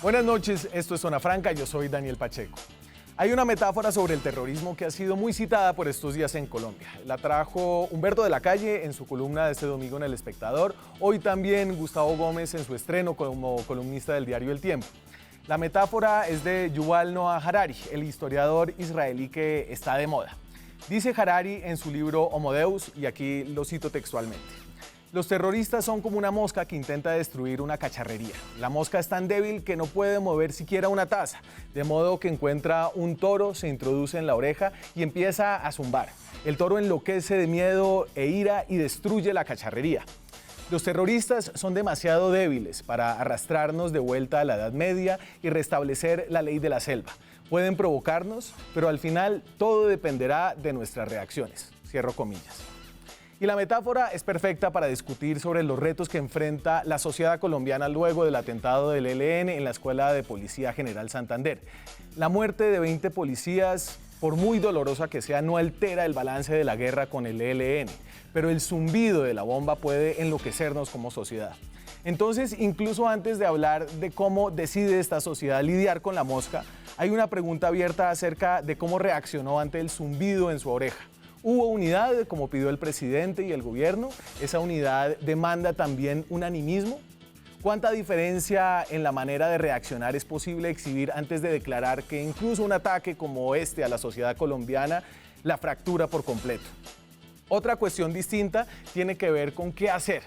Buenas noches, esto es Zona Franca, yo soy Daniel Pacheco. Hay una metáfora sobre el terrorismo que ha sido muy citada por estos días en Colombia. La trajo Humberto de la Calle en su columna de este domingo en El Espectador, hoy también Gustavo Gómez en su estreno como columnista del diario El Tiempo. La metáfora es de Yuval Noah Harari, el historiador israelí que está de moda. Dice Harari en su libro Homo Deus, y aquí lo cito textualmente: los terroristas son como una mosca que intenta destruir una cacharrería. La mosca es tan débil que no puede mover siquiera una taza, de modo que encuentra un toro, se introduce en la oreja y empieza a zumbar. El toro enloquece de miedo e ira y destruye la cacharrería. Los terroristas son demasiado débiles para arrastrarnos de vuelta a la Edad Media y restablecer la ley de la selva. Pueden provocarnos, pero al final todo dependerá de nuestras reacciones. Cierro comillas. Y la metáfora es perfecta para discutir sobre los retos que enfrenta la sociedad colombiana luego del atentado del ELN en la Escuela de Policía General Santander. La muerte de 20 policías, por muy dolorosa que sea, no altera el balance de la guerra con el ELN, pero el zumbido de la bomba puede enloquecernos como sociedad. Entonces, incluso antes de hablar de cómo decide esta sociedad lidiar con la mosca, hay una pregunta abierta acerca de cómo reaccionó ante el zumbido en su oreja. ¿Hubo unidad, como pidió el presidente y el gobierno? ¿Esa unidad demanda también un animismo? ¿Cuánta diferencia en la manera de reaccionar es posible exhibir antes de declarar que incluso un ataque como este a la sociedad colombiana la fractura por completo? Otra cuestión distinta tiene que ver con qué hacer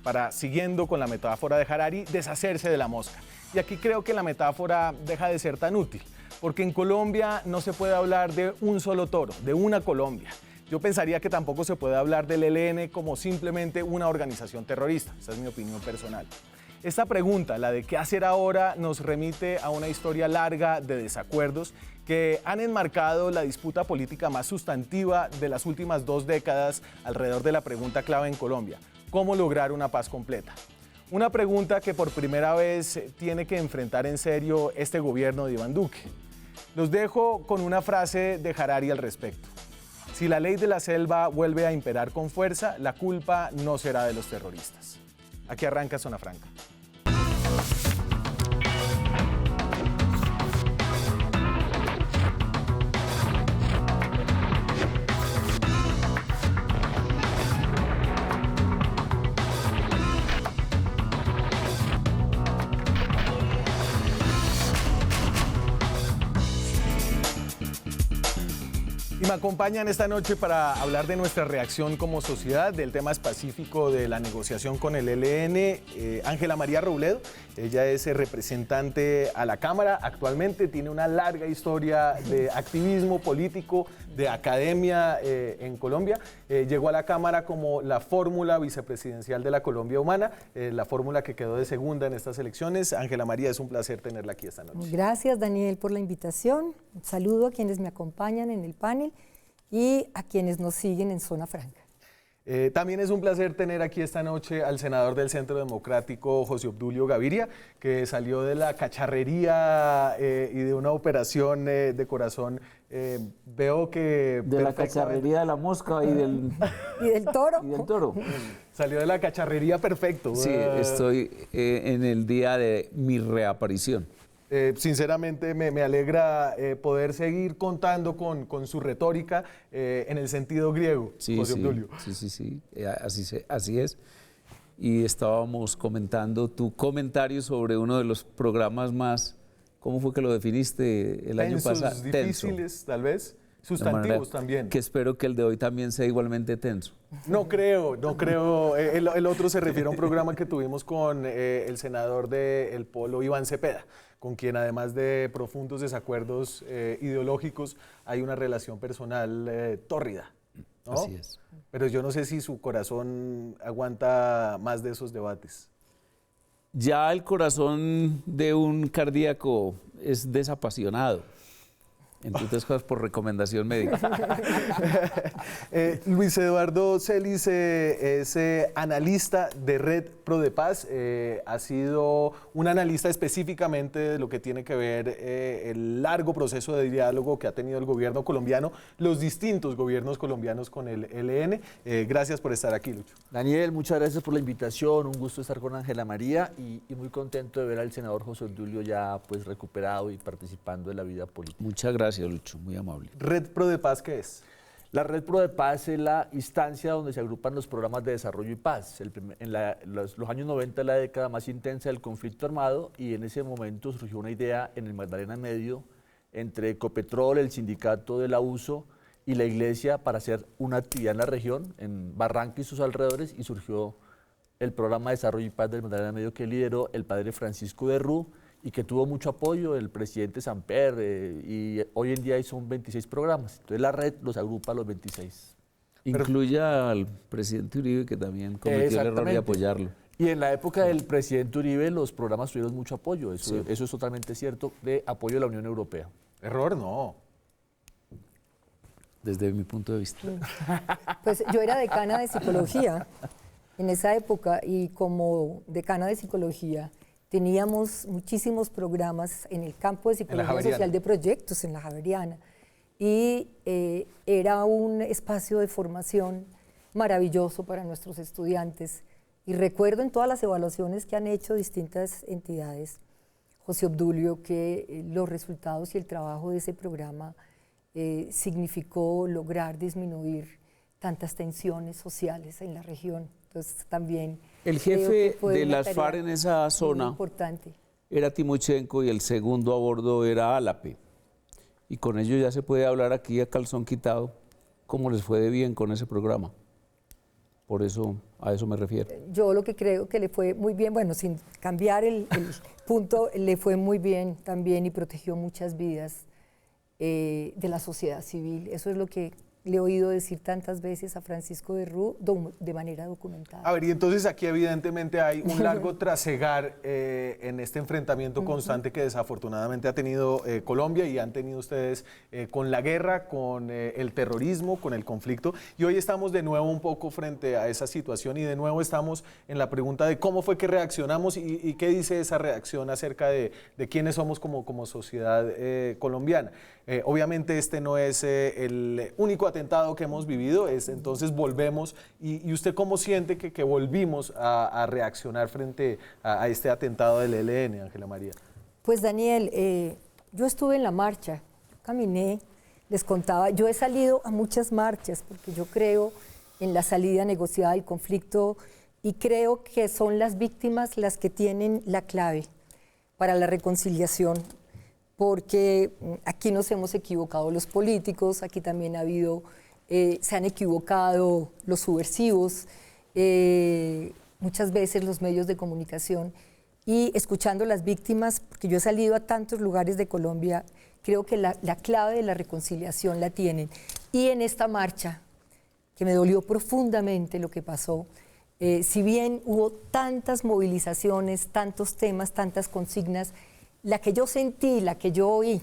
para, siguiendo con la metáfora de Harari, deshacerse de la mosca. Y aquí creo que la metáfora deja de ser tan útil, porque en Colombia no se puede hablar de un solo toro, de una Colombia. Yo pensaría que tampoco se puede hablar del ELN como simplemente una organización terrorista. Esa es mi opinión personal. Esta pregunta, la de qué hacer ahora, nos remite a una historia larga de desacuerdos que han enmarcado la disputa política más sustantiva de las últimas 2 décadas alrededor de la pregunta clave en Colombia: ¿cómo lograr una paz completa? Una pregunta que por primera vez tiene que enfrentar en serio este gobierno de Iván Duque. Los dejo con una frase de Harari al respecto: si la ley de la selva vuelve a imperar con fuerza, la culpa no será de los terroristas. Aquí arranca Zona Franca. Y me acompañan esta noche para hablar de nuestra reacción como sociedad, del tema específico de la negociación con el ELN, Ángela María Robledo. Ella es representante a la Cámara actualmente, tiene una larga historia de activismo político, de academia en Colombia. Llegó a la Cámara como la fórmula vicepresidencial de la Colombia Humana, la fórmula que quedó de segunda en estas elecciones. Ángela María, es un placer tenerla aquí esta noche. Gracias, Daniel, por la invitación. Un saludo a quienes me acompañan en el panel y a quienes nos siguen en Zona Franca. También es un placer tener aquí esta noche al senador del Centro Democrático, José Obdulio Gaviria, que salió de la cacharrería y de una operación de corazón. Veo que... De la cacharrería de la mosca y del... ¿Y del toro? Y del toro. Salió de la cacharrería perfecto. Sí, estoy en el día de mi reaparición. Sinceramente me alegra poder seguir contando con su retórica en el sentido griego, Sí, José Obdulio. sí, así es. Y estábamos comentando tu comentario sobre uno de los programas más, ¿cómo fue que lo definiste el año pasado? Difíciles, tal vez, sustantivos también. Que espero que el de hoy también sea igualmente tenso. No creo. El otro se refiere a un programa que tuvimos con el senador del Polo, Iván Cepeda, con quien además de profundos desacuerdos ideológicos hay una relación personal tórrida, ¿no? Así es. Pero yo no sé si su corazón aguanta más de esos debates. Ya el corazón de un cardíaco es desapasionado, entre otras cosas por recomendación médica. Luis Eduardo Celis es analista de Red Pro de Paz, ha sido un analista específicamente de lo que tiene que ver el largo proceso de diálogo que ha tenido el gobierno colombiano, los distintos gobiernos colombianos con el ELN. Gracias por estar aquí, Lucho. Daniel, muchas gracias por la invitación, un gusto estar con Ángela María y muy contento de ver al senador José Obdulio ya pues recuperado y participando de la vida política. Muchas gracias, Lucho, muy amable. ¿Red Pro de Paz qué es? La Red Pro de Paz es la instancia donde se agrupan los programas de desarrollo y paz. Los años 90 es la década más intensa del conflicto armado y en ese momento surgió una idea en el Magdalena Medio entre Ecopetrol, el sindicato del abuso y la iglesia para hacer una actividad en la región, en Barranca y sus alrededores, y surgió el programa de desarrollo y paz del Magdalena Medio que lideró el padre Francisco de Rú y que tuvo mucho apoyo del presidente Samper, y hoy en día son 26 programas. Entonces la red los agrupa a los 26. Incluye al presidente Uribe, que también cometió el error de apoyarlo. Y en la época del presidente Uribe los programas tuvieron mucho apoyo, eso es totalmente cierto, de apoyo de la Unión Europea. Error no. Desde mi punto de vista. Pues yo era decana de psicología en esa época y como decana de psicología teníamos muchísimos programas en el campo de psicología social de proyectos en la Javeriana y era un espacio de formación maravilloso para nuestros estudiantes. Y recuerdo en todas las evaluaciones que han hecho distintas entidades, José Obdulio, que los resultados y el trabajo de ese programa significó lograr disminuir tantas tensiones sociales en la región. Entonces también el jefe de las FARC en esa zona era Timochenko y el segundo a bordo era Álape. Y con ellos ya se puede hablar aquí a calzón quitado cómo les fue de bien con ese programa. Por eso, a eso me refiero. Yo lo que creo que le fue muy bien, bueno, sin cambiar el punto, le fue muy bien también y protegió muchas vidas de la sociedad civil. Eso es lo que le he oído decir tantas veces a Francisco de Rú de manera documentada. A ver, y entonces aquí evidentemente hay un largo trasegar en este enfrentamiento constante que desafortunadamente ha tenido Colombia y han tenido ustedes con la guerra, con el terrorismo, con el conflicto. Y hoy estamos de nuevo un poco frente a esa situación y de nuevo estamos en la pregunta de cómo fue que reaccionamos y qué dice esa reacción acerca de quiénes somos como sociedad colombiana. Obviamente este no es el único atentado que hemos vivido, entonces volvemos. ¿Y usted cómo siente que volvimos a reaccionar frente a este atentado del ELN, Ángela María? Pues Daniel, yo estuve en la marcha, caminé, les contaba, yo he salido a muchas marchas porque yo creo en la salida negociada del conflicto y creo que son las víctimas las que tienen la clave para la reconciliación. Porque aquí nos hemos equivocado los políticos, aquí también ha habido, se han equivocado los subversivos, muchas veces los medios de comunicación, y escuchando a las víctimas, porque yo he salido a tantos lugares de Colombia, creo que la clave de la reconciliación la tienen. Y en esta marcha, que me dolió profundamente lo que pasó, si bien hubo tantas movilizaciones, tantos temas, tantas consignas, la que yo sentí, la que yo oí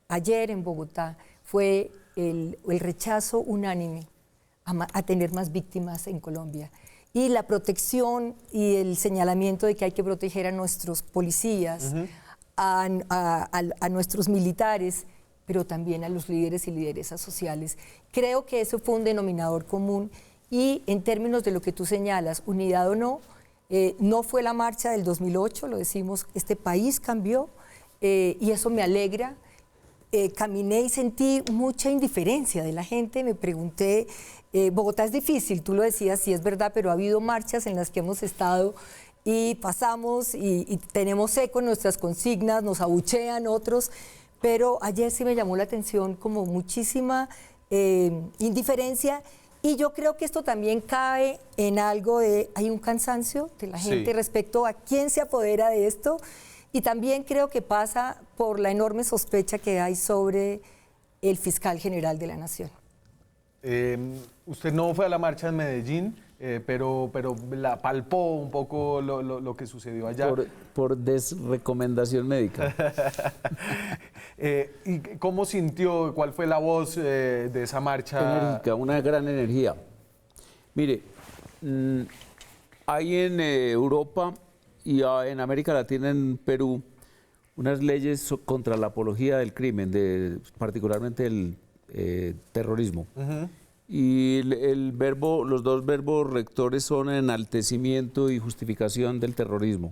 ayer en Bogotá fue el rechazo unánime a tener más víctimas en Colombia y la protección y el señalamiento de que hay que proteger a nuestros policías, a nuestros militares, pero también a los líderes y lideresas sociales. Creo que eso fue un denominador común y en términos de lo que tú señalas, unidad o no, no fue la marcha del 2008, lo decimos, este país cambió y eso me alegra. Caminé y sentí mucha indiferencia de la gente, me pregunté, Bogotá es difícil, tú lo decías, sí es verdad, pero ha habido marchas en las que hemos estado y pasamos y tenemos eco en nuestras consignas, nos abuchean otros, pero ayer sí me llamó la atención como muchísima indiferencia. Y yo creo que esto también cae en algo de, hay un cansancio de la gente respecto a quién se apodera de esto y también creo que pasa por la enorme sospecha que hay sobre el fiscal general de la Nación. Usted no fue a la marcha en Medellín, pero la palpó un poco lo que sucedió allá. Por desrecomendación médica. ¿Y cómo sintió, cuál fue la voz de esa marcha? Enérgica, una gran energía. Mire, hay en Europa y en América Latina, en Perú, unas leyes contra la apología del crimen, particularmente el terrorismo. Y los dos verbos rectores son enaltecimiento y justificación del terrorismo.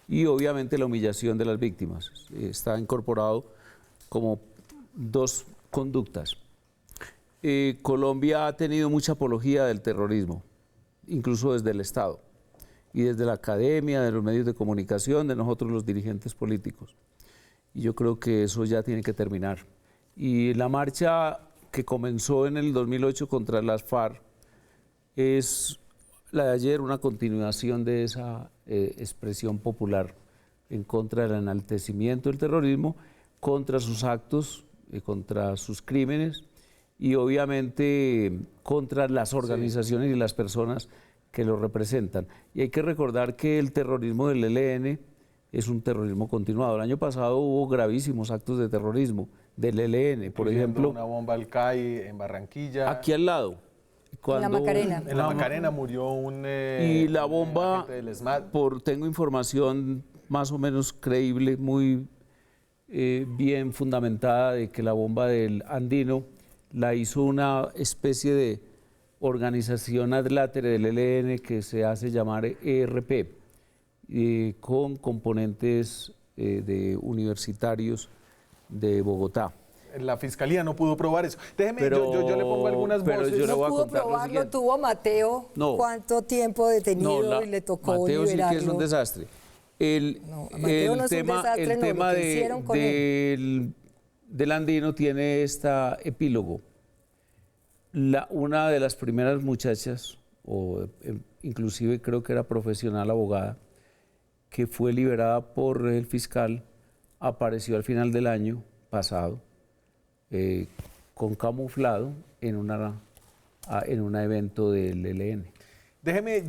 Y obviamente la humillación de las víctimas. Está incorporado como dos conductas. Colombia ha tenido mucha apología del terrorismo, incluso desde el Estado, y desde la academia, de los medios de comunicación, de nosotros los dirigentes políticos. Y yo creo que eso ya tiene que terminar. Y la marcha que comenzó en el 2008 contra las FARC es la de ayer, una continuación de esa expresión popular en contra del enaltecimiento del terrorismo, contra sus actos, contra sus crímenes y obviamente contra las organizaciones y las personas que lo representan. Y hay que recordar que el terrorismo del ELN es un terrorismo continuado. El año pasado hubo gravísimos actos de terrorismo del ELN, por ejemplo. Una bomba al CAI en Barranquilla. Aquí al lado. En la Macarena. En la Macarena murió un y la bomba, del SMAT. Tengo información más o menos creíble, muy bien fundamentada, de que la bomba del Andino la hizo una especie de organización adlátere del ELN que se hace llamar ERP, con componentes de universitarios de Bogotá. La fiscalía no pudo probar eso. Déjeme, yo le pongo algunas voces. No pudo probarlo, tuvo Mateo. No. ¿Cuánto tiempo detenido y le tocó Mateo liberarlo? sí que es un desastre. El tema del Andino tiene este epílogo. Una de las primeras muchachas, inclusive creo que era profesional abogada, que fue liberada por el fiscal, apareció al final del año pasado con camuflado en un evento del ELN. Déjeme, y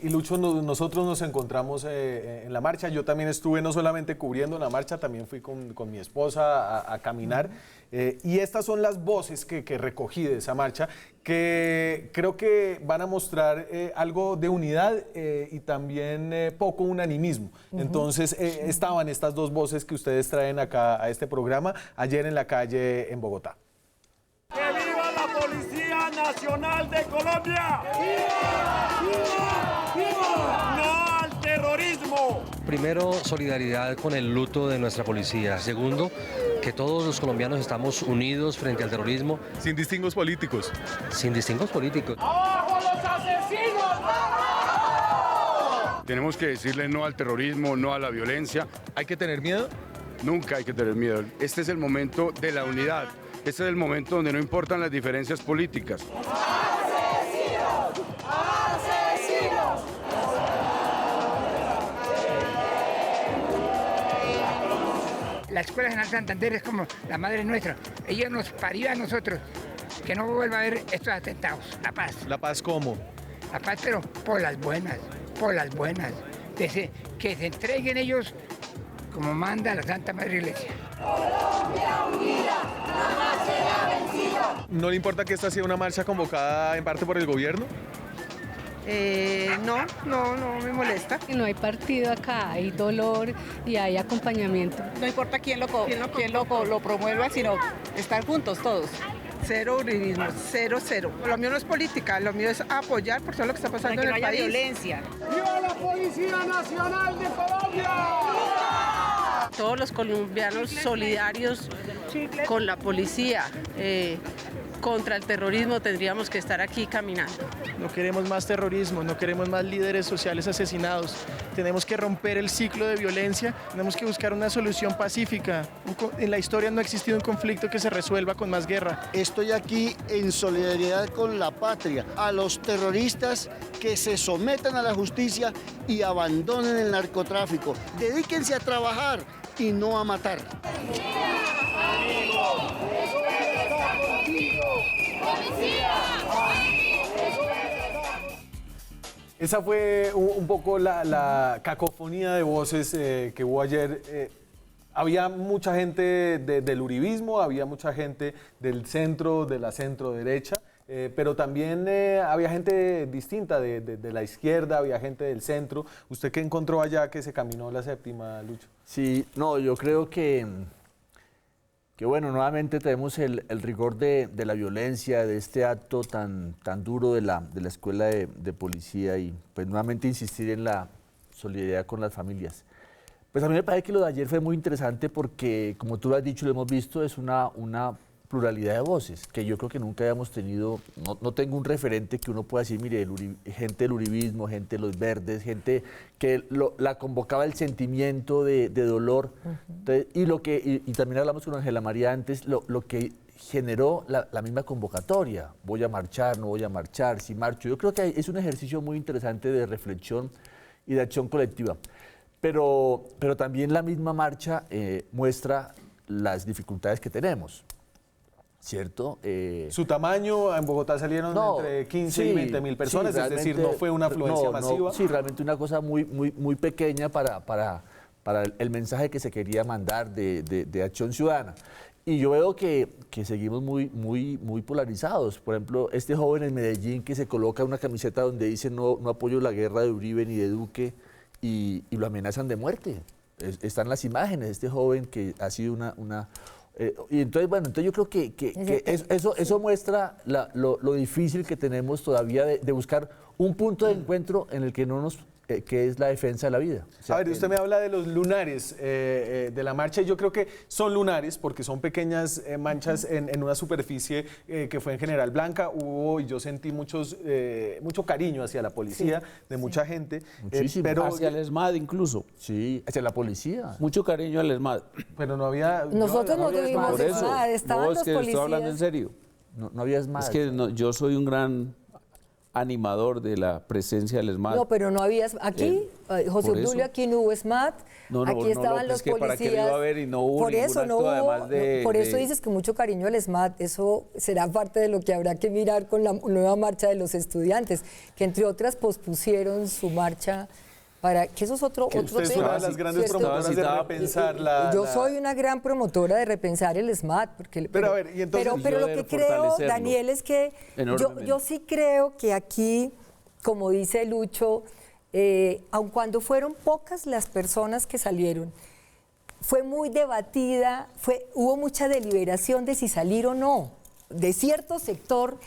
Lucho, nosotros nos encontramos en la marcha. Yo también estuve no solamente cubriendo la marcha, también fui con mi esposa a caminar. Y estas son las voces que recogí de esa marcha, que creo que van a mostrar algo de unidad y también poco unanimismo. Entonces, estaban estas dos voces que ustedes traen acá a este programa ayer en la calle en Bogotá. ¡Que viva la Policía Nacional de Colombia! ¡Viva! ¡Viva! ¡Viva! ¡No al terrorismo! Primero, solidaridad con el luto de nuestra policía. Segundo, que todos los colombianos estamos unidos frente al terrorismo. Sin distingos políticos. Sin distingos políticos. ¡Abajo los asesinos! ¡Abajo! Tenemos que decirle no al terrorismo, no a la violencia. ¿Hay que tener miedo? Nunca hay que tener miedo. Este es el momento de la unidad. Este es el momento donde no importan las diferencias políticas. ¡Asesinos! ¡Asesinos! La Escuela General Santander es como la madre nuestra. Ella nos parió a nosotros. Que no vuelva a haber estos atentados. La paz. ¿La paz cómo? La paz, pero por las buenas. Por las buenas. Que se entreguen ellos como manda la Santa Madre Iglesia. Colombia unida, jamás será vencida. ¿No le importa que esta sea una marcha convocada en parte por el gobierno? No me molesta. No hay partido acá, hay dolor y hay acompañamiento. No importa quién lo promueva, sino estar juntos todos. Cero uribismo, cero. Lo mío no es política, lo mío es apoyar por todo lo que está pasando en el país. Violencia. ¡Viva la Policía Nacional de Colombia! Todos los colombianos solidarios con la policía, contra el terrorismo, tendríamos que estar aquí caminando. No queremos más terrorismo, no queremos más líderes sociales asesinados. Tenemos que romper el ciclo de violencia, tenemos que buscar una solución pacífica. En la historia no ha existido un conflicto que se resuelva con más guerra. Estoy aquí en solidaridad con la patria, a los terroristas que se sometan a la justicia y abandonen el narcotráfico. Dedíquense a trabajar y no a matar. Esa fue un poco la cacofonía de voces que hubo ayer. Había mucha gente del uribismo, había mucha gente del centro, de la centro derecha. pero también había gente distinta de la izquierda, había gente del centro. ¿Usted qué encontró allá que se caminó la séptima, Lucho? Sí, no, yo creo que bueno, nuevamente tenemos el rigor de la violencia, de este acto tan duro de la escuela de policía y pues nuevamente insistir en la solidaridad con las familias. Pues a mí me parece que lo de ayer fue muy interesante porque, como tú lo has dicho, lo hemos visto, es una pluralidad de voces que yo creo que nunca habíamos tenido. No tengo un referente que uno pueda decir, mire, gente del uribismo, gente de los verdes, gente que la convocaba el sentimiento de dolor. Entonces, y también hablamos con Ángela María antes, lo que generó la misma convocatoria. Voy a marchar, no voy a marchar, si marcho. Yo creo que es un ejercicio muy interesante de reflexión y de acción colectiva. Pero también la misma marcha muestra las dificultades que tenemos. ¿Cierto? Su tamaño, en Bogotá salieron entre 15 y 20 mil personas, es decir, no fue una afluencia masiva. Sí, realmente una cosa muy pequeña para el mensaje que se quería mandar de Acción Ciudadana. Y yo veo que seguimos muy polarizados. Por ejemplo, este joven en Medellín que se coloca una camiseta donde dice no apoyo la guerra de Uribe ni de Duque y lo amenazan de muerte. Están las imágenes de este joven que ha sido y entonces, bueno, yo creo que eso muestra lo difícil que tenemos todavía de buscar un punto de encuentro en el que que es la defensa de la vida. O sea, a ver, usted me habla de los lunares de la marcha y yo creo que son lunares porque son pequeñas manchas en una superficie que fue en general blanca. Y yo sentí mucho cariño hacia la policía, de mucha gente. Muchísimo. Pero hacia el ESMAD incluso. Sí, hacia la policía. Mucho cariño al ESMAD. Pero no había... Nosotros no tuvimos ESMAD, estaban los policías. Estoy hablando en serio. No había ESMAD. Es que yo soy un gran animador de la presencia del ESMAD. No, pero no había... Aquí, José Obdulio, aquí no hubo ESMAD, aquí estaban los policías. ¿Para qué lo iba a haber y no hubo por eso ningún acto, además de... Por eso dices que mucho cariño al ESMAD, eso será parte de lo que habrá que mirar con la nueva marcha de los estudiantes, que entre otras pospusieron su marcha que eso es otro tema. Usted es una de las grandes promotoras de repensar Yo soy una gran promotora de repensar el SMAT. Pero lo que creo, Daniel, es que yo sí creo que aquí, como dice Lucho, aun cuando fueron pocas las personas que salieron, fue muy debatida, hubo mucha deliberación de si salir o no, de cierto sector,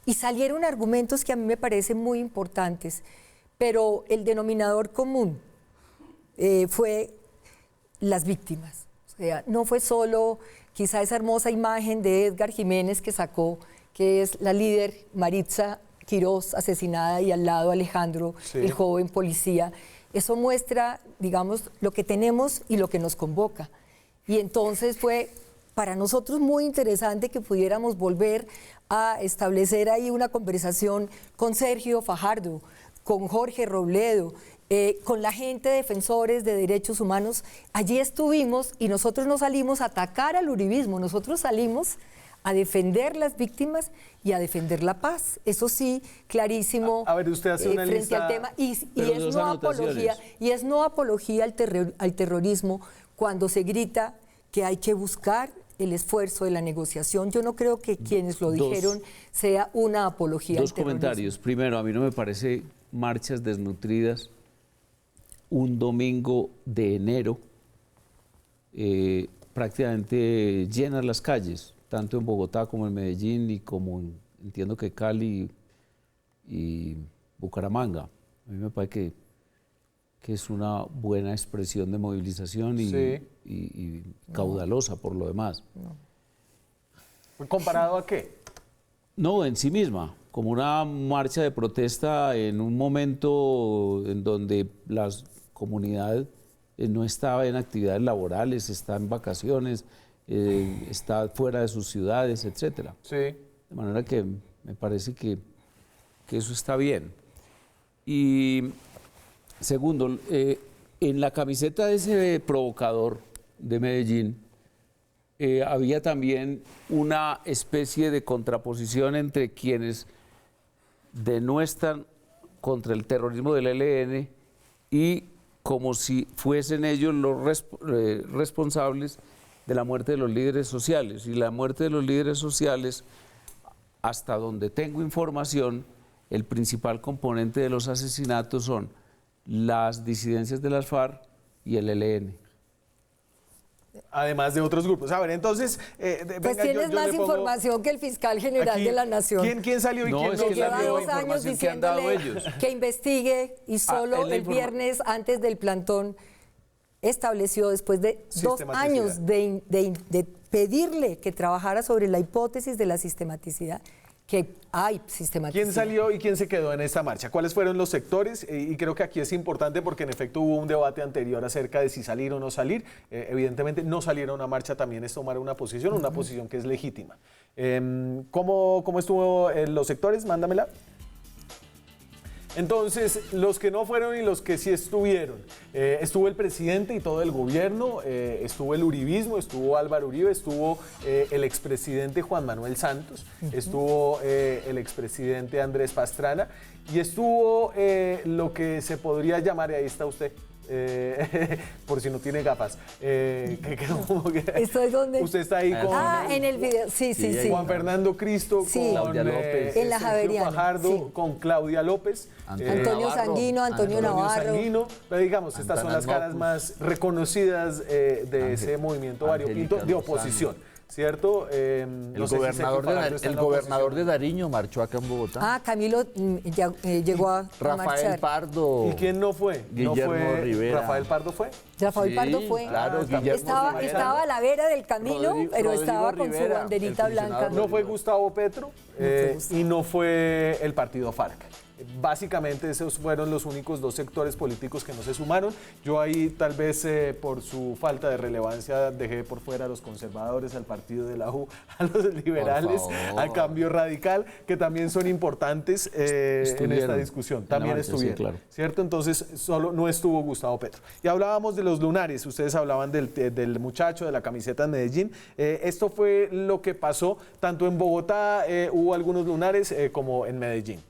y salieron argumentos que a mí me parecen muy importantes. Pero el denominador común fue las víctimas. O sea, no fue solo quizá esa hermosa imagen de Edgar Jiménez que sacó, que es la líder Maritza Quiroz asesinada y al lado Alejandro, el joven policía. Eso muestra, digamos, lo que tenemos y lo que nos convoca. Y entonces fue para nosotros muy interesante que pudiéramos volver a establecer ahí una conversación con Sergio Fajardo, con Jorge Robledo, con la gente de defensores de derechos humanos. Allí estuvimos y nosotros no salimos a atacar al uribismo, nosotros salimos a defender las víctimas y a defender la paz. Eso sí, clarísimo. A ver, usted hace una frente lista... al tema. Y es no apología al terrorismo cuando se grita que hay que buscar el esfuerzo de la negociación. Yo no creo que quienes lo dijeron sea una apología al terrorismo. Dos comentarios. Primero, a mí no me parece marchas desnutridas un domingo de enero, prácticamente llenas las calles, tanto en Bogotá como en Medellín y como entiendo que Cali y Bucaramanga. A mí me parece que es una buena expresión de movilización y caudalosa por lo demás. ¿Comparado a qué? No, en sí misma, como una marcha de protesta en un momento en donde la comunidad no estaba en actividades laborales, está en vacaciones, está fuera de sus ciudades, etc. Sí. De manera que me parece que eso está bien. Y segundo, en la camiseta de ese provocador de Medellín, había también una especie de contraposición entre quienes denuestran contra el terrorismo del ELN y como si fuesen ellos los responsables de la muerte de los líderes sociales. Y la muerte de los líderes sociales hasta donde tengo información, el principal componente de los asesinatos son las disidencias de las FARC y el ELN. Además de otros grupos. A ver, entonces... pues tienes más información que el fiscal general aquí, de la Nación. ¿Quién salió y quién no? Que lleva 2 años diciéndole que investigue y solo el viernes antes del plantón estableció, después de 2 años de pedirle que trabajara sobre la hipótesis de la sistematicidad, que hay sistematicidad. ¿Quién salió y quién se quedó en esta marcha? ¿Cuáles fueron los sectores? Y creo que aquí es importante porque en efecto hubo un debate anterior acerca de si salir o no salir. Evidentemente no salir a una marcha también es tomar una posición que es legítima. ¿Cómo estuvo los sectores? Mándamela. Entonces, los que no fueron y los que sí estuvieron. Estuvo el presidente y todo el gobierno, estuvo el uribismo, estuvo Álvaro Uribe, estuvo el expresidente Juan Manuel Santos, estuvo el expresidente Andrés Pastrana y estuvo lo que se podría llamar, y ahí está usted, por si no tiene gafas. ¿Estoy donde? Usted está ahí con... en el video, sí. Juan Fernando Cristo, sí, con Claudia López, en la Javeriana, Fajardo, sí, con Claudia López, Antonio Sanguino, Antonio Navarro. Sanguino, pero digamos, estas son las caras más reconocidas de ese movimiento variopinto de oposición. ¿Cierto? El gobernador de Nariño marchó acá en Bogotá. Camilo llegó a Rafael marchar. Pardo. ¿Y quién no fue? Guillermo Rivera. ¿Rafael Pardo fue? Rafael Pardo fue. Claro, estaba a la vera del camino, pero estaba con su banderita blanca. No fue Gustavo Petro y no fue el partido FARC. Básicamente esos fueron los únicos 2 sectores políticos que no se sumaron. Yo ahí tal vez por su falta de relevancia dejé por fuera a los conservadores, al partido de la U, a los liberales, al Cambio Radical, que también son importantes en esta discusión. También estuvieron, sí, claro. ¿Cierto? Entonces solo no estuvo Gustavo Petro. Y hablábamos de los lunares, ustedes hablaban del muchacho, de la camiseta en Medellín. Esto fue lo que pasó tanto en Bogotá, hubo algunos lunares, como en Medellín.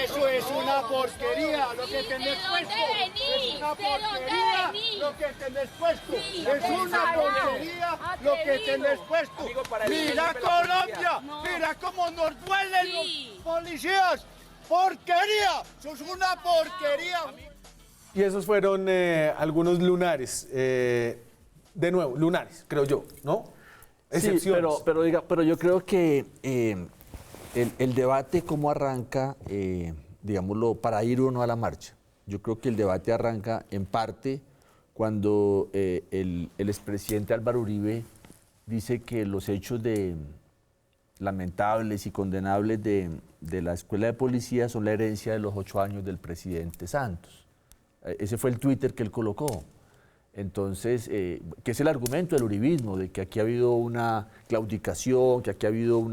Eso es una porquería lo que tenés puesto. Es una porquería lo que tenés puesto. Es una porquería lo que tenés puesto. Mira Colombia, mira cómo nos duelen los policías. ¡Porquería! ¡Eso es una porquería! Y esos fueron algunos lunares. De nuevo, lunares, creo yo, ¿no? Excepciones. Sí, pero yo creo que el debate cómo arranca, digámoslo, para ir uno a la marcha. Yo creo que el debate arranca en parte cuando el expresidente Álvaro Uribe dice que los hechos lamentables y condenables de la escuela de policía son la herencia de los 8 años del presidente Santos. Ese fue el Twitter que él colocó. Entonces, que es el argumento del uribismo, de que aquí ha habido una claudicación, que aquí ha habido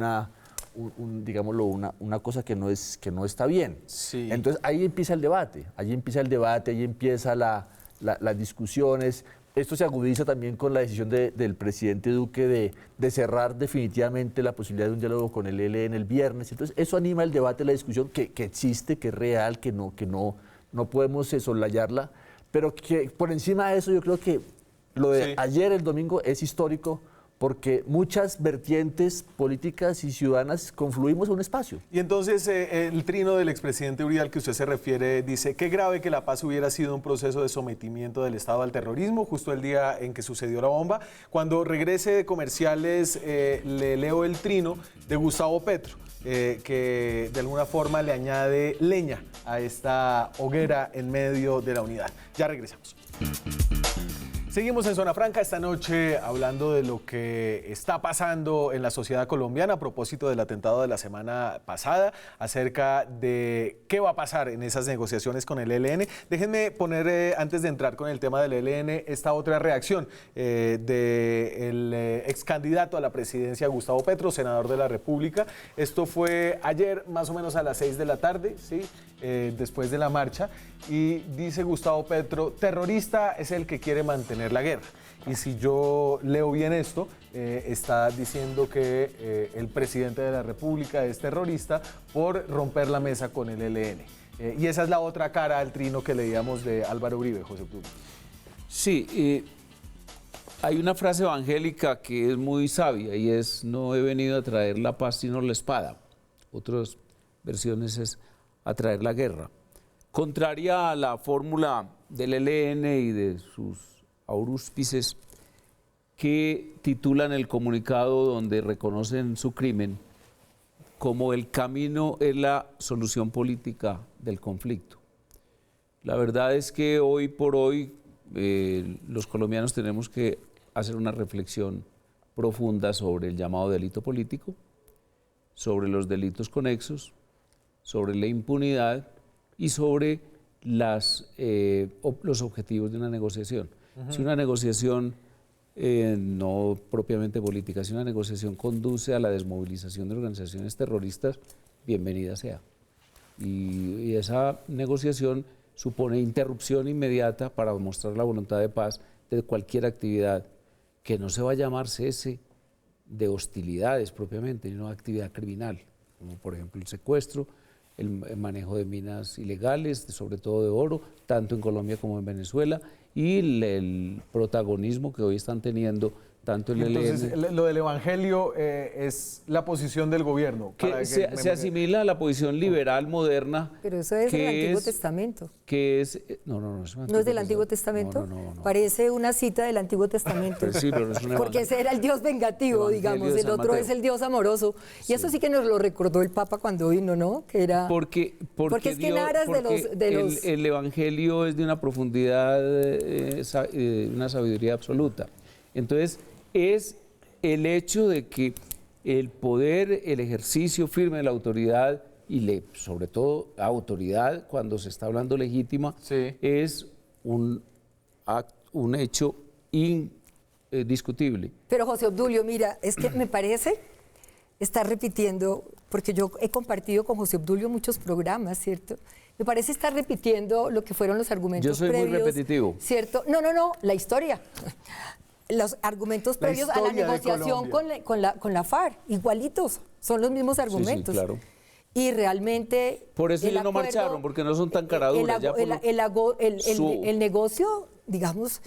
digámoslo, una cosa que no está bien. Sí. Entonces, ahí empieza el debate, ahí empiezan las discusiones. Esto se agudiza también con la decisión del presidente Duque de cerrar definitivamente la posibilidad de un diálogo con el ELN el viernes. Entonces, eso anima el debate, la discusión que existe, que es real, que no podemos soslayarla, pero que por encima de eso yo creo que lo de ayer, el domingo, es histórico porque muchas vertientes políticas y ciudadanas confluimos en un espacio. Y entonces el trino del expresidente Uribe al que usted se refiere dice: qué grave que la paz hubiera sido un proceso de sometimiento del Estado al terrorismo, justo el día en que sucedió la bomba. Cuando regrese de comerciales le leo el trino de Gustavo Petro, que de alguna forma le añade leña a esta hoguera en medio de la unidad. Ya regresamos. Seguimos en Zona Franca esta noche hablando de lo que está pasando en la sociedad colombiana a propósito del atentado de la semana pasada, acerca de qué va a pasar en esas negociaciones con el ELN. Déjenme poner, antes de entrar con el tema del ELN, esta otra reacción del ex candidato a la presidencia, Gustavo Petro, senador de la República. Esto fue ayer, más o menos a las 6 de la tarde, ¿sí? Después de la marcha, y dice Gustavo Petro: terrorista es el que quiere mantener la guerra. Y si yo leo bien esto, está diciendo que el presidente de la República es terrorista por romper la mesa con el ELN. Y esa es la otra cara al trino que leíamos de Álvaro Uribe, José Obdulio. Sí, hay una frase evangélica que es muy sabia y es: no he venido a traer la paz sino la espada. Otras versiones es a traer la guerra. Contraria a la fórmula del ELN y de sus auruspices, que titulan el comunicado donde reconocen su crimen como el camino es la solución política del conflicto. La verdad es que hoy por hoy los colombianos tenemos que hacer una reflexión profunda sobre el llamado delito político, sobre los delitos conexos, sobre la impunidad y sobre los objetivos de una negociación. Si una negociación no propiamente política, si una negociación conduce a la desmovilización de organizaciones terroristas, bienvenida sea. Y esa negociación supone interrupción inmediata para mostrar la voluntad de paz de cualquier actividad que no se va a llamar cese de hostilidades propiamente, sino actividad criminal, como por ejemplo el secuestro, el manejo de minas ilegales, sobre todo de oro, tanto en Colombia como en Venezuela, y el protagonismo que hoy están teniendo tanto el ELN. Entonces, lo del Evangelio es la posición del gobierno. Que se asimila a la posición liberal moderna. Pero eso es del Antiguo Testamento. Que es, ¿No es del Antiguo Testamento? No. Parece una cita del Antiguo Testamento. Pero sí, pero no es porque ese era el Dios vengativo, digamos, el otro es el Dios amoroso. Y eso sí que nos lo recordó el Papa cuando vino, ¿no? Que era... Porque es que en aras de los... El Evangelio es de una profundidad, una sabiduría absoluta. Entonces, es el hecho de que el poder, el ejercicio firme de la autoridad y sobre todo autoridad cuando se está hablando legítima, es un hecho indiscutible. Pero José Obdulio, mira, es que me parece estar repitiendo, porque yo he compartido con José Obdulio muchos programas, ¿cierto? Me parece estar repitiendo lo que fueron los argumentos previos. Yo soy muy repetitivo. ¿Cierto? No, la historia. Los argumentos previos a la negociación con la FARC, igualitos, son los mismos argumentos. Sí, claro. Y realmente... Por eso ellos no marcharon, porque no son tan caraduras. El negocio, digamos,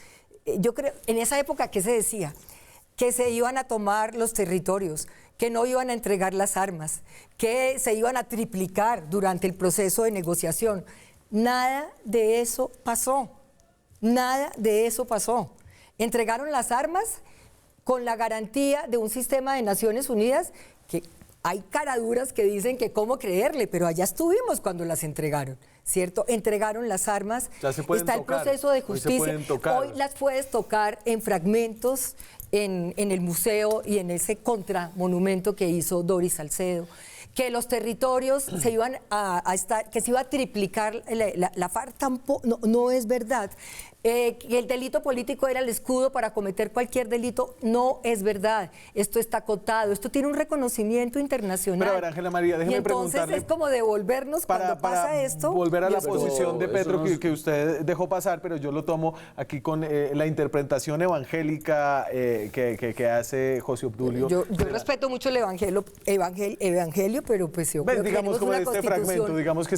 yo creo, en esa época, ¿qué se decía? Que se iban a tomar los territorios, que no iban a entregar las armas, que se iban a triplicar durante el proceso de negociación. Nada de eso pasó. Nada de eso pasó. Entregaron las armas con la garantía de un sistema de Naciones Unidas que hay caraduras que dicen que cómo creerle, pero allá estuvimos cuando las entregaron, ¿cierto? Entregaron las armas, está el proceso de justicia, hoy las puedes tocar en fragmentos en el museo y en ese contramonumento que hizo Doris Salcedo, que los territorios se iban a estar, que se iba a triplicar la FARC, tampoco, no es verdad. Que el delito político era el escudo para cometer cualquier delito, no es verdad. Esto está acotado, esto tiene un reconocimiento internacional. Pero a ver, Ángela María, déjeme preguntarle. Entonces es como devolvernos cuando pasa esto. Volver a la posición de Petro que usted dejó pasar, pero yo lo tomo aquí con la interpretación evangélica que hace José Obdulio. Yo respeto mucho el evangelio, pero pues yo creo que digamos como este fragmento, digamos que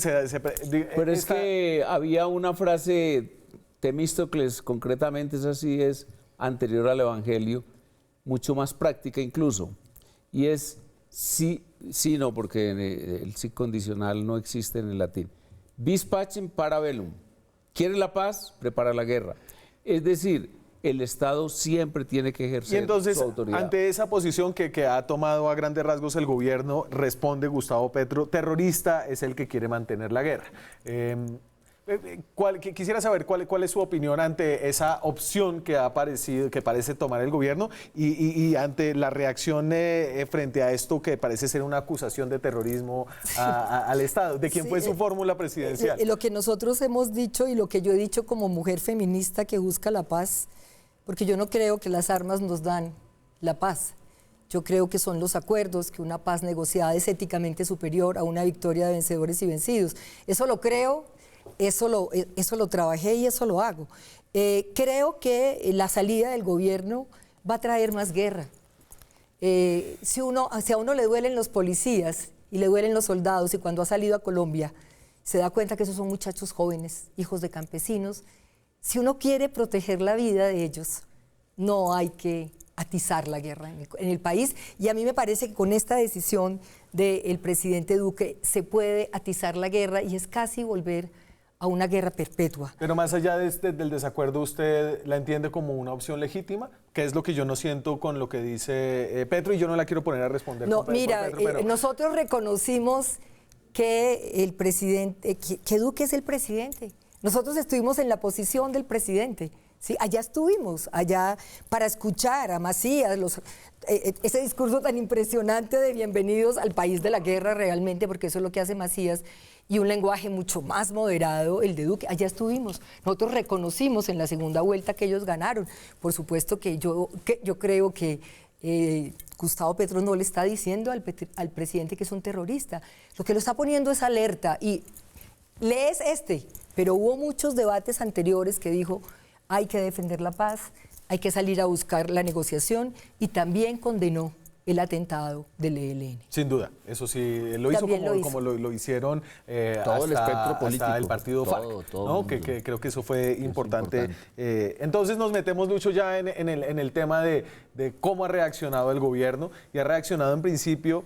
pero es que había una frase... Temístocles, concretamente es así, es anterior al Evangelio, mucho más práctica incluso, y es sí, no, porque el sí condicional no existe en el latín. Vis pacem para bellum. ¿Quiere la paz? Prepara la guerra. Es decir, el Estado siempre tiene que ejercer y entonces, su autoridad. Ante esa posición que ha tomado a grandes rasgos el gobierno, responde Gustavo Petro: terrorista es el que quiere mantener la guerra. Quisiera saber cuál es su opinión ante esa opción que ha aparecido, que parece tomar el gobierno y ante la reacción frente a esto que parece ser una acusación de terrorismo al Estado. ¿De quién fue su fórmula presidencial? Lo que nosotros hemos dicho y lo que yo he dicho como mujer feminista que busca la paz, porque yo no creo que las armas nos dan la paz. Yo creo que son los acuerdos, que una paz negociada es éticamente superior a una victoria de vencedores y vencidos. Eso lo creo. Eso lo trabajé y eso lo hago. Creo que la salida del gobierno va a traer más guerra. Si a uno le duelen los policías y le duelen los soldados, y cuando ha salido a Colombia se da cuenta que esos son muchachos jóvenes, hijos de campesinos. Si uno quiere proteger la vida de ellos, no hay que atizar la guerra en el país. Y a mí me parece que con esta decisión del presidente Duque se puede atizar la guerra y es casi volver a una guerra perpetua. Pero más allá del desacuerdo, ¿usted la entiende como una opción legítima? Que es lo que yo no siento con lo que dice Petro, y yo no la quiero poner a responder. No, mira, Petro, pero nosotros reconocimos que el presidente, que Duque es el presidente. Nosotros estuvimos en la posición del presidente. Sí, allá estuvimos, allá para escuchar a Macías, ese discurso tan impresionante de bienvenidos al país de la guerra realmente, porque eso es lo que hace Macías, y un lenguaje mucho más moderado, el de Duque. Allá estuvimos. Nosotros reconocimos en la segunda vuelta que ellos ganaron. Por supuesto que yo creo que Gustavo Petro no le está diciendo al presidente que es un terrorista. Lo que lo está poniendo es alerta, y lees pero hubo muchos debates anteriores que dijo: hay que defender la paz, hay que salir a buscar la negociación, y también condenó el atentado del ELN. Sin duda, eso sí, lo hizo como lo hicieron todo el espectro político, hasta el partido FARC, ¿no? que creo que eso fue importante. Entonces nos metemos, Lucho, ya en el tema de cómo ha reaccionado el gobierno, y ha reaccionado en principio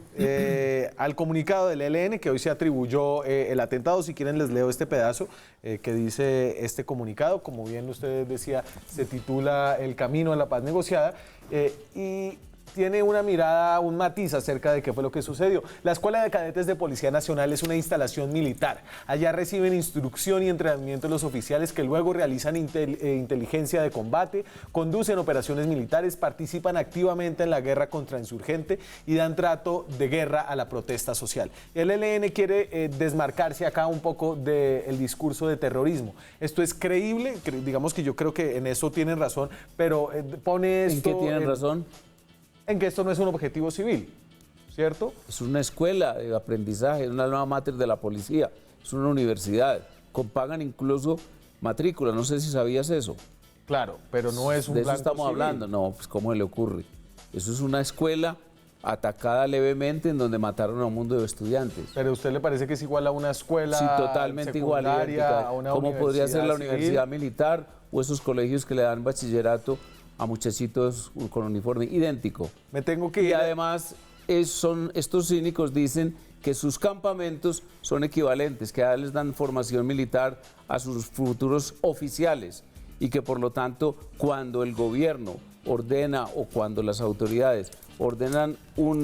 al comunicado del ELN, que hoy se atribuyó el atentado. Si quieren les leo este pedazo que dice este comunicado. Como bien usted decía, se titula El camino a la paz negociada, y tiene una mirada, un matiz acerca de qué fue lo que sucedió. La Escuela de Cadetes de Policía Nacional es una instalación militar. Allá reciben instrucción y entrenamiento los oficiales, que luego realizan inteligencia de combate, conducen operaciones militares, participan activamente en la guerra contra insurgente y dan trato de guerra a la protesta social. El ELN quiere desmarcarse acá un poco del discurso de terrorismo. ¿Esto es creíble? Digamos que yo creo que en eso tienen razón, pero pone esto... ¿En qué tienen razón? En que esto no es un objetivo civil, ¿cierto? Es una escuela de aprendizaje, es una alma mater de la policía, es una universidad, pagan incluso matrícula, no sé si sabías eso. Claro, pero no es un de blanco eso estamos civil. hablando, no, pues ¿cómo le ocurre? Eso es una escuela atacada levemente en donde mataron a un mundo de estudiantes. ¿Pero a usted le parece que es igual a una escuela? Sí, totalmente igual. ¿Cómo podría ser la universidad militar o esos colegios que le dan bachillerato a muchachitos con uniforme idéntico? Me tengo que ir. Y además estos cínicos dicen que sus campamentos son equivalentes, que les dan formación militar a sus futuros oficiales, y que por lo tanto cuando el gobierno ordena o cuando las autoridades ordenan un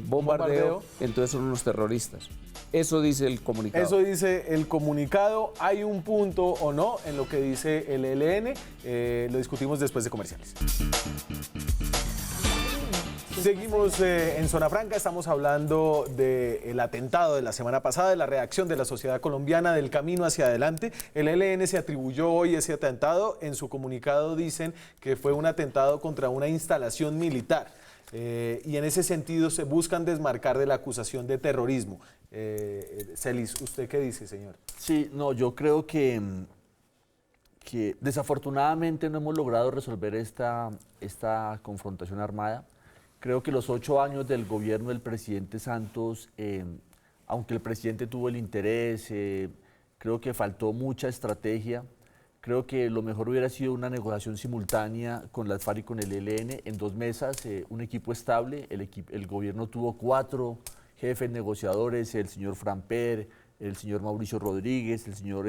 bombardeo, entonces son unos terroristas. Eso dice el comunicado. Eso dice el comunicado. ¿Hay un punto o no en lo que dice el ELN? Lo discutimos después de comerciales. Seguimos en Zona Franca, estamos hablando del atentado de la semana pasada, de la reacción de la sociedad colombiana, del camino hacia adelante. El ELN se atribuyó hoy ese atentado. En su comunicado dicen que fue un atentado contra una instalación militar. Y en ese sentido se buscan desmarcar de la acusación de terrorismo. Celis, ¿usted qué dice, señor? Sí, no, yo creo que desafortunadamente no hemos logrado resolver esta confrontación armada. Creo que los 8 años del gobierno del presidente Santos, aunque el presidente tuvo el interés, creo que faltó mucha estrategia. Creo que lo mejor hubiera sido una negociación simultánea con las FARC y con el ELN en 2 mesas, un equipo estable. El gobierno tuvo 4 jefes negociadores, el señor Framper, el señor Mauricio Rodríguez, el señor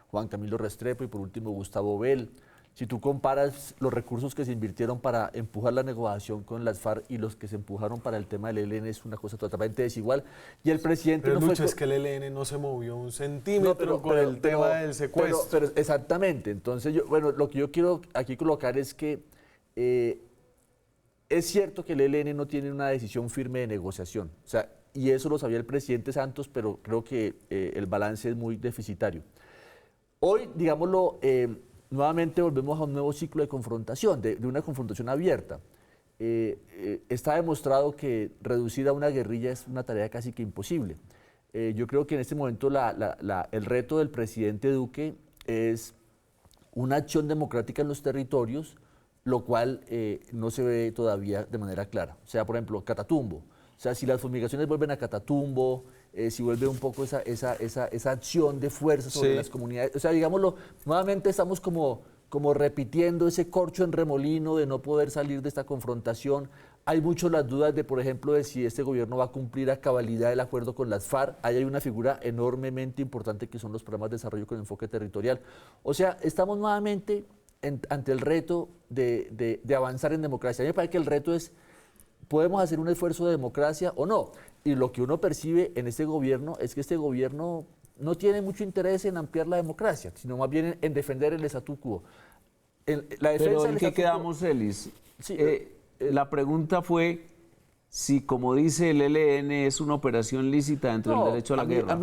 Juan Camilo Restrepo y por último Gustavo Bell. Si tú comparas los recursos que se invirtieron para empujar la negociación con las FARC y los que se empujaron para el tema del ELN, es una cosa totalmente desigual. Y el presidente pero no Lucho, fue... es que el ELN no se movió un centímetro con el tema del secuestro. Pero exactamente. Entonces, lo que yo quiero aquí colocar es que es cierto que el ELN no tiene una decisión firme de negociación. O sea, y eso lo sabía el presidente Santos, pero creo que el balance es muy deficitario. Hoy, digámoslo, nuevamente volvemos a un nuevo ciclo de confrontación, de una confrontación abierta. Está demostrado que reducir a una guerrilla es una tarea casi que imposible. Yo creo que en este momento el reto del presidente Duque es una acción democrática en los territorios, lo cual no se ve todavía de manera clara. O sea, por ejemplo, Catatumbo. O sea, si las fumigaciones vuelven a Catatumbo, si vuelve un poco esa acción de fuerza sobre las comunidades. O sea, digámoslo, nuevamente estamos como repitiendo ese corcho en remolino de no poder salir de esta confrontación. Hay mucho las dudas de, por ejemplo, de si este gobierno va a cumplir a cabalidad el acuerdo con las FARC. Ahí hay una figura enormemente importante que son los programas de desarrollo con enfoque territorial. O sea, estamos nuevamente ante el reto de avanzar en democracia. A mí me parece que el reto es, ¿podemos hacer un esfuerzo de democracia o no? Y lo que uno percibe en este gobierno es que este gobierno no tiene mucho interés en ampliar la democracia, sino más bien en defender el statu quo. Pero ¿en qué quedamos, Elis? Sí, la pregunta fue si, como dice el ELN, es una operación lícita dentro del derecho a la guerra.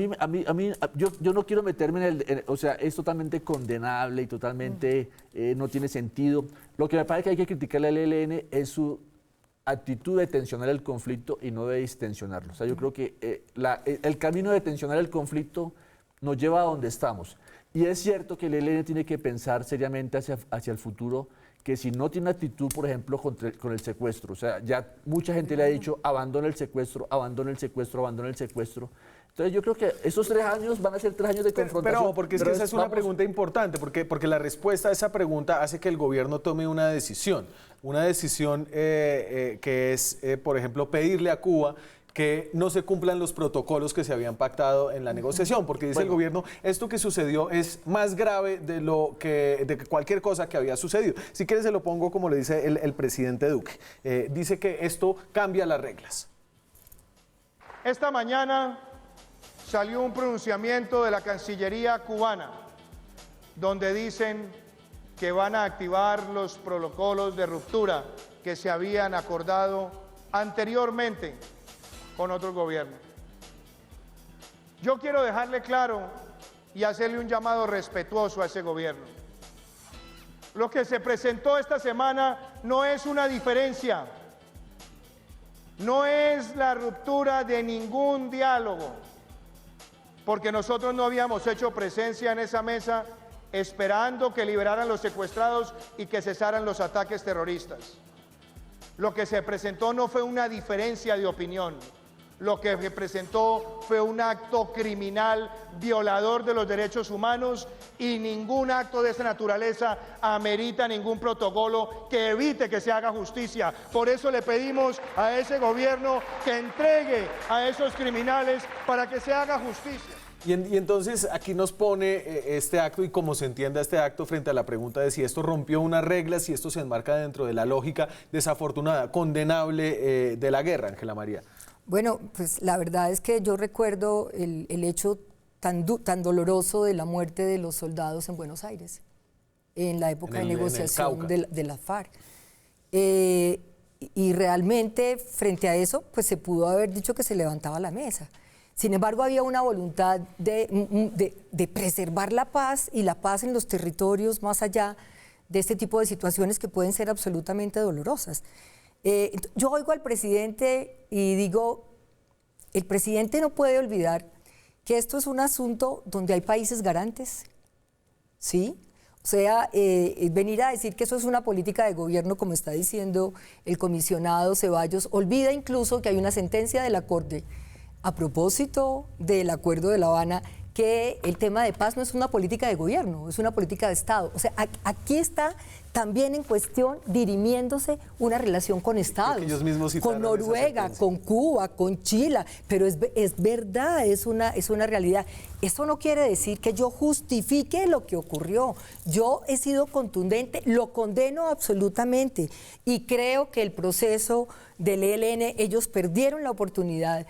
Yo no quiero meterme o sea, es totalmente condenable y totalmente no tiene sentido. Lo que me parece que hay que criticarle al ELN es su actitud de tensionar el conflicto y no de distensionarlo. O sea, yo creo que el camino de tensionar el conflicto nos lleva a donde estamos. Y es cierto que el ELN tiene que pensar seriamente hacia el futuro, que si no tiene actitud, por ejemplo, con el secuestro, o sea, ya mucha gente le ha dicho abandona el secuestro, abandona el secuestro, abandona el secuestro. Entonces yo creo que esos 3 años van a ser 3 años de confrontación. Pero porque es que esa es una pregunta importante, porque la respuesta a esa pregunta hace que el gobierno tome una decisión que es, por ejemplo, pedirle a Cuba que no se cumplan los protocolos que se habían pactado en la negociación, porque dice el gobierno, esto que sucedió es más grave de cualquier cosa que había sucedido. Si quieres se lo pongo como le dice el presidente Duque. Dice que esto cambia las reglas. Esta mañana salió un pronunciamiento de la Cancillería cubana, donde dicen que van a activar los protocolos de ruptura que se habían acordado anteriormente con otros gobiernos. Yo quiero dejarle claro y hacerle un llamado respetuoso a ese gobierno. Lo que se presentó esta semana no es una diferencia, no es la ruptura de ningún diálogo, porque nosotros no habíamos hecho presencia en esa mesa esperando que liberaran los secuestrados y que cesaran los ataques terroristas. Lo que se presentó no fue una diferencia de opinión. Lo que se presentó fue un acto criminal violador de los derechos humanos y ningún acto de esa naturaleza amerita ningún protocolo que evite que se haga justicia. Por eso le pedimos a ese gobierno que entregue a esos criminales para que se haga justicia. Y entonces aquí nos pone este acto y cómo se entienda este acto frente a la pregunta de si esto rompió una regla, si esto se enmarca dentro de la lógica desafortunada, condenable de la guerra, Ángela María. Bueno, pues la verdad es que yo recuerdo el hecho tan doloroso de la muerte de los soldados en Buenos Aires, en la época de negociación de la FARC. Y realmente frente a eso, pues se pudo haber dicho que se levantaba la mesa. Sin embargo, había una voluntad de preservar la paz y la paz en los territorios más allá de este tipo de situaciones que pueden ser absolutamente dolorosas. Yo oigo al presidente y digo, el presidente no puede olvidar que esto es un asunto donde hay países garantes, ¿sí? O sea, venir a decir que eso es una política de gobierno, como está diciendo el comisionado Ceballos, olvida incluso que hay una sentencia de la Corte a propósito del Acuerdo de La Habana, que el tema de paz no es una política de gobierno, es una política de Estado. O sea, aquí está también en cuestión dirimiéndose una relación con Estados, con Noruega, con Cuba, con Chile, pero es verdad, es una realidad. Eso no quiere decir que yo justifique lo que ocurrió. Yo he sido contundente, lo condeno absolutamente y creo que el proceso del ELN, ellos perdieron la oportunidad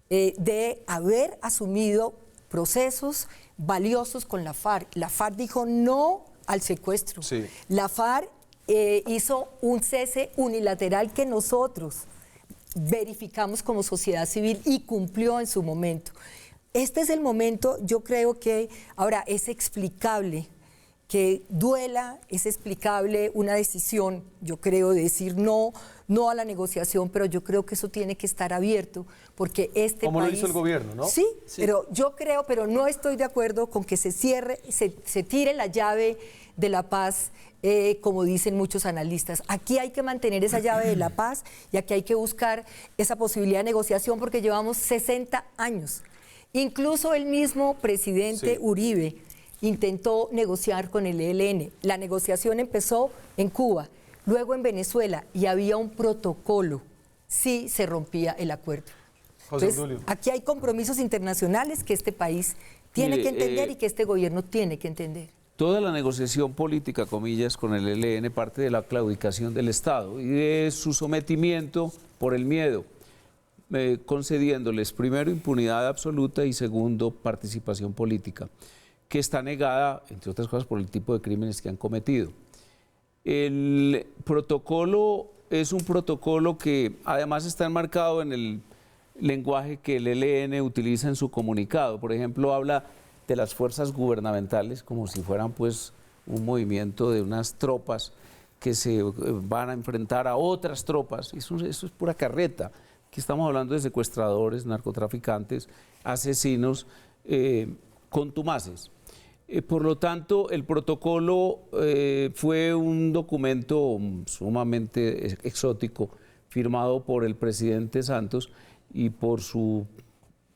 de haber asumido procesos valiosos con la FARC. La FARC dijo no al secuestro. Sí. La FARC hizo un cese unilateral que nosotros verificamos como sociedad civil y cumplió en su momento. Este es el momento, yo creo que ahora es explicable que duela, es explicable una decisión, yo creo, de decir no a la negociación, pero yo creo que eso tiene que estar abierto, porque este ¿Cómo país... lo hizo el gobierno, no? Sí, pero yo creo, pero no estoy de acuerdo con que se cierre, se tire la llave de la paz como dicen muchos analistas. Aquí hay que mantener esa llave de la paz y aquí hay que buscar esa posibilidad de negociación porque llevamos 60 años. Incluso el mismo presidente Uribe intentó negociar con el ELN. La negociación empezó en Cuba, luego en Venezuela y había un protocolo si se rompía el acuerdo. Entonces, aquí hay compromisos internacionales que este país tiene que entender y que este gobierno tiene que entender. Toda la negociación política, comillas, con el ELN parte de la claudicación del Estado y de su sometimiento por el miedo, concediéndoles primero impunidad absoluta y segundo participación política, que está negada, entre otras cosas, por el tipo de crímenes que han cometido. El protocolo es un protocolo que además está enmarcado en el lenguaje que el ELN utiliza en su comunicado. Por ejemplo, habla de las fuerzas gubernamentales como si fueran pues un movimiento de unas tropas que se van a enfrentar a otras tropas. Eso es pura carreta. Aquí estamos hablando de secuestradores, narcotraficantes, asesinos, contumaces. Por lo tanto, el protocolo fue un documento sumamente exótico, firmado por el presidente Santos y por su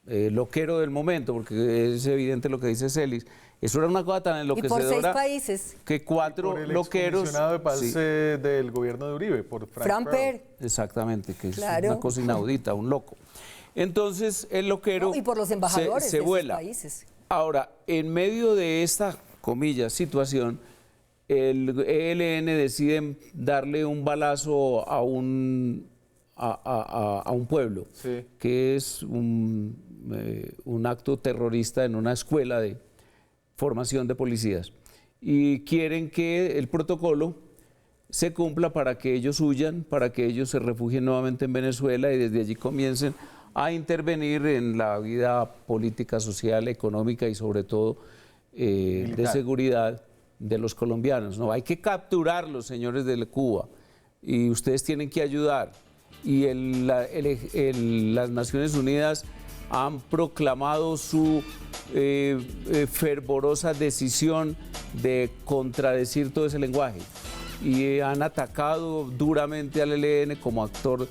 loquero del momento, porque es evidente lo que dice Celis. Eso era una cosa tan enloquecedora. Y por 6 países. Que 4 por el loqueros. Excomisionado de paz del gobierno de Uribe, por Fran Per. Exactamente, que es una cosa inaudita, un loco. Entonces, el loquero. Y por los embajadores se de vuela. esos países. Ahora, en medio de esta, comillas, situación, el ELN decide darle un balazo a un pueblo, que es un acto terrorista en una escuela de formación de policías. Y quieren que el protocolo se cumpla para que ellos huyan, para que ellos se refugien nuevamente en Venezuela y desde allí comiencen a intervenir en la vida política, social, económica y sobre todo de seguridad de los colombianos. No, hay que capturarlos, señores de Cuba, y ustedes tienen que ayudar. Y las Naciones Unidas han proclamado su fervorosa decisión de contradecir todo ese lenguaje y han atacado duramente al ELN como actor,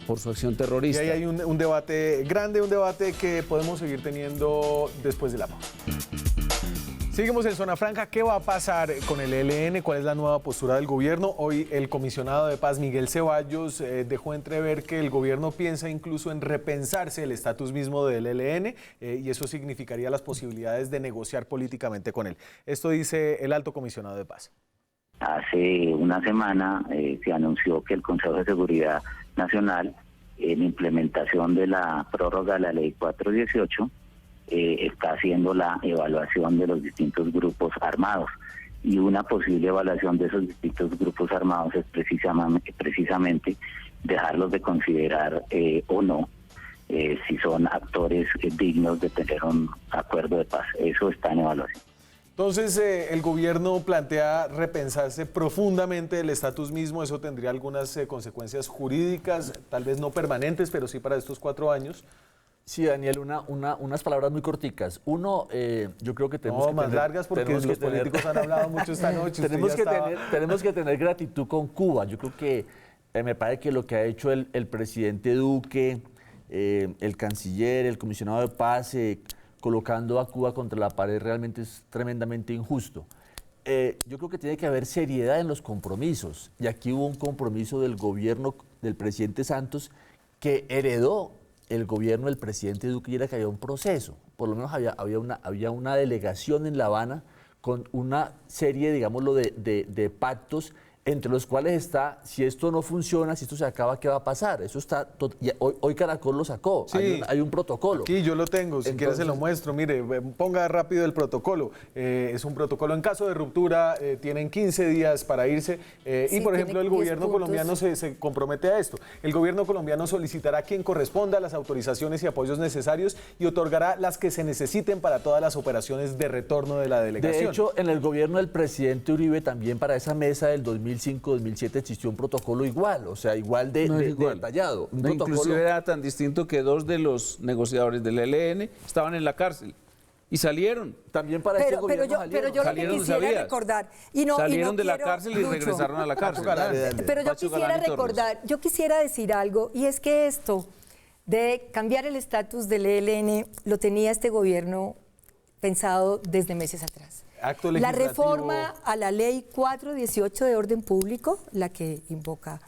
por su acción terrorista. Y ahí hay un debate grande, un debate que podemos seguir teniendo después de la pausa. Seguimos en Zona Franca. ¿Qué va a pasar con el ELN? ¿Cuál es la nueva postura del gobierno? Hoy el comisionado de paz, Miguel Ceballos, dejó entrever que el gobierno piensa incluso en repensarse el estatus mismo del ELN y eso significaría las posibilidades de negociar políticamente con él. Esto dice el alto comisionado de paz. Hace una semana se anunció que el Consejo de Seguridad Nacional, en implementación de la prórroga de la Ley 418, está haciendo la evaluación de los distintos grupos armados y una posible evaluación de esos distintos grupos armados es precisamente dejarlos de considerar o no si son actores dignos de tener un acuerdo de paz. Eso está en evaluación. Entonces, el gobierno plantea repensarse profundamente el estatus mismo. Eso tendría algunas consecuencias jurídicas, tal vez no permanentes, pero sí para estos 4 años. Sí, Daniel, unas palabras muy corticas. Uno, yo creo que tenemos que más largas porque los políticos han hablado mucho esta noche. tenemos que tener gratitud con Cuba. Yo creo que me parece que lo que ha hecho el presidente Duque, el canciller, el comisionado de paz, colocando a Cuba contra la pared realmente es tremendamente injusto. Yo creo que tiene que haber seriedad en los compromisos. Y aquí hubo un compromiso del gobierno del presidente Santos que heredó el gobierno del presidente Duque y era que había un proceso. Por lo menos había una delegación en La Habana con una serie, digámoslo, de pactos entre los cuales está, si esto no funciona, si esto se acaba, ¿qué va a pasar? Eso está, hoy Caracol lo sacó, sí, hay un protocolo. Aquí yo lo tengo, si quieres se lo muestro, mire, ponga rápido el protocolo. Es un protocolo en caso de ruptura, tienen 15 días para irse y por ejemplo el gobierno colombiano se compromete a esto. El gobierno colombiano solicitará a quien corresponda las autorizaciones y apoyos necesarios y otorgará las que se necesiten para todas las operaciones de retorno de la delegación. De hecho, en el gobierno del presidente Uribe también para esa mesa del 2005-2007 existió un protocolo igual, o sea, igual de detallado. Inclusive era tan distinto que 2 de los negociadores del ELN estaban en la cárcel. Y salieron. También para este gobierno pero yo lo que quisiera recordar... Salieron de la cárcel y regresaron a la cárcel. Pero yo quisiera recordar, yo quisiera decir algo, y es que esto de cambiar el estatus del ELN lo tenía este gobierno pensado desde meses atrás. La reforma a la ley 418 de orden público, la que invoca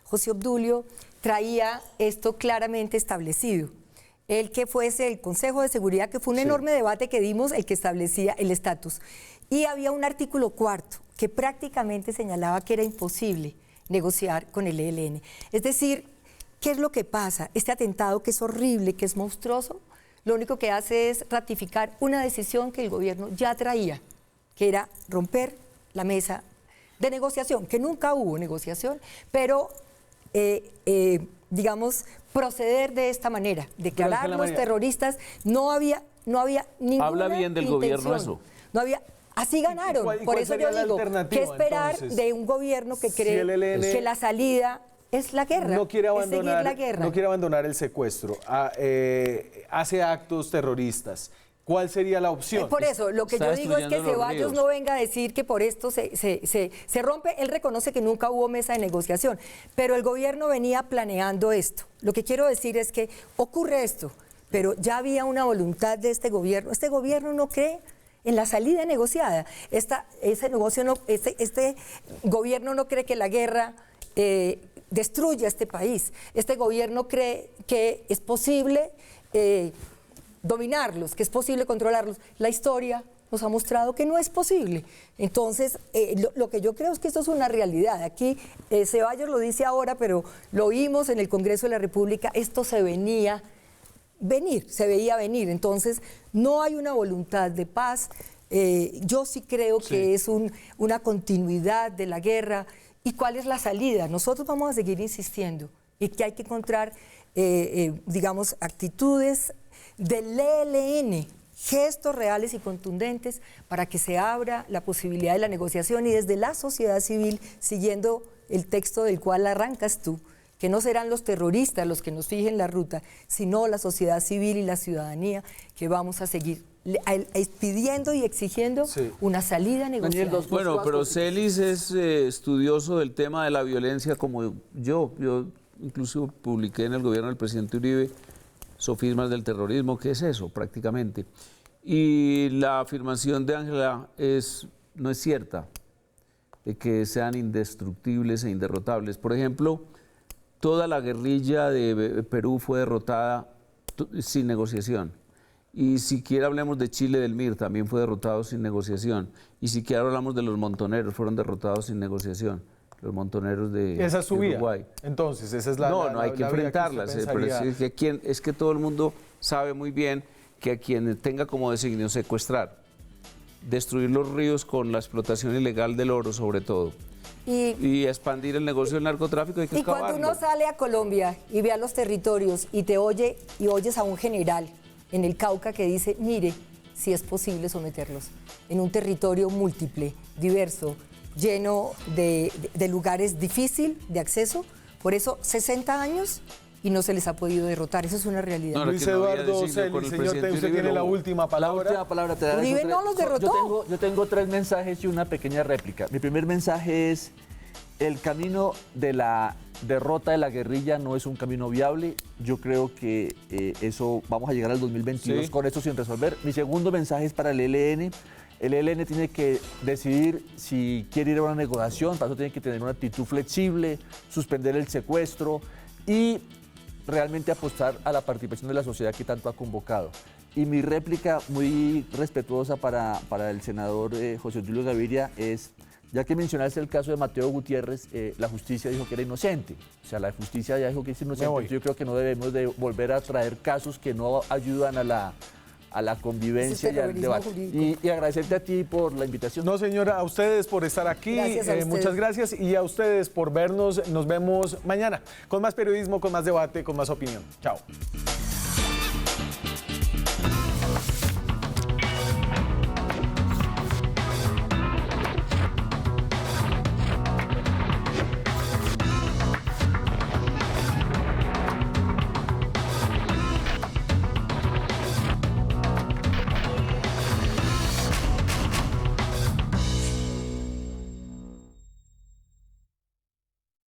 José Obdulio, traía esto claramente establecido. El que fuese el Consejo de Seguridad, que fue un enorme debate que dimos, el que establecía el estatus. Y había un artículo 4 que prácticamente señalaba que era imposible negociar con el ELN. Es decir, ¿qué es lo que pasa? Este atentado que es horrible, que es monstruoso, lo único que hace es ratificar una decisión que el gobierno ya traía, que era romper la mesa de negociación, que nunca hubo negociación, pero digamos, proceder de esta manera, declararlos terroristas, no había ninguna Habla bien del gobierno eso. No había, así ganaron, por eso yo digo, ¿qué esperar de un gobierno que cree que la salida es la guerra? No quiere abandonar, es seguir la guerra. No quiere abandonar el secuestro, hace actos terroristas. ¿Cuál sería la opción? Por eso, lo que yo digo es que Ceballos no venga a decir que por esto se rompe. Él reconoce que nunca hubo mesa de negociación, pero el gobierno venía planeando esto. Lo que quiero decir es que ocurre esto, pero ya había una voluntad de este gobierno. Este gobierno no cree en la salida negociada. Este gobierno no cree que la guerra destruya este país. Este gobierno cree que es posible dominarlos, que es posible controlarlos. La historia nos ha mostrado que no es posible. Entonces, lo que yo creo es que esto es una realidad. Aquí Ceballos lo dice ahora, pero lo oímos en el Congreso de la República, esto se veía venir. Entonces, no hay una voluntad de paz. Yo sí creo que es una continuidad de la guerra. ¿Y cuál es la salida? Nosotros vamos a seguir insistiendo y que hay que encontrar, digamos, actitudes del ELN, gestos reales y contundentes para que se abra la posibilidad de la negociación y desde la sociedad civil, siguiendo el texto del cual arrancas tú, que no serán los terroristas los que nos fijen la ruta, sino la sociedad civil y la ciudadanía, que vamos a seguir pidiendo y exigiendo una salida negociada. Bueno, pero Celis es estudioso del tema de la violencia como yo incluso publiqué en el gobierno del presidente Uribe sofismas del terrorismo, ¿qué es eso prácticamente? Y la afirmación de Ángela no es cierta, de que sean indestructibles e inderrotables. Por ejemplo, toda la guerrilla de Perú fue derrotada sin negociación. Y siquiera hablemos de Chile del MIR, también fue derrotado sin negociación. Y siquiera hablamos de los montoneros, fueron derrotados sin negociación. Los montoneros de ¿Esa es su vía? Uruguay. Entonces, esa es la No, hay que enfrentarlas. Pero es que todo el mundo sabe muy bien que a quien tenga como designio secuestrar, destruir los ríos con la explotación ilegal del oro sobre todo, y expandir el negocio del narcotráfico, hay que acabarlo. Cuando uno sale a Colombia y ve a los territorios y oyes a un general en el Cauca que dice, mire, si es posible someterlos en un territorio múltiple, diverso, lleno de lugares difícil de acceso, por eso 60 años y no se les ha podido derrotar, eso es una realidad. Luis Eduardo Celis, señor, usted tiene la última palabra. La última palabra te da. Uribe no los derrotó. Yo tengo 3 mensajes y una pequeña réplica. Mi primer mensaje es, el camino de la derrota de la guerrilla no es un camino viable. Yo creo que eso vamos a llegar al 2022 con esto sin resolver. Mi segundo mensaje es para el ELN. El ELN tiene que decidir si quiere ir a una negociación, para eso tiene que tener una actitud flexible, suspender el secuestro y realmente apostar a la participación de la sociedad que tanto ha convocado. Y mi réplica muy respetuosa para el senador José Obdulio Gaviria es, ya que mencionaste el caso de Mateo Gutiérrez, la justicia dijo que era inocente. O sea, la justicia ya dijo que es inocente. Yo creo que no debemos de volver a traer casos que no ayudan a la convivencia y al debate. Y agradecerte a ti por la invitación. No, señora, a ustedes por estar aquí. Muchas gracias. Y a ustedes por vernos. Nos vemos mañana con más periodismo, con más debate, con más opinión. Chao.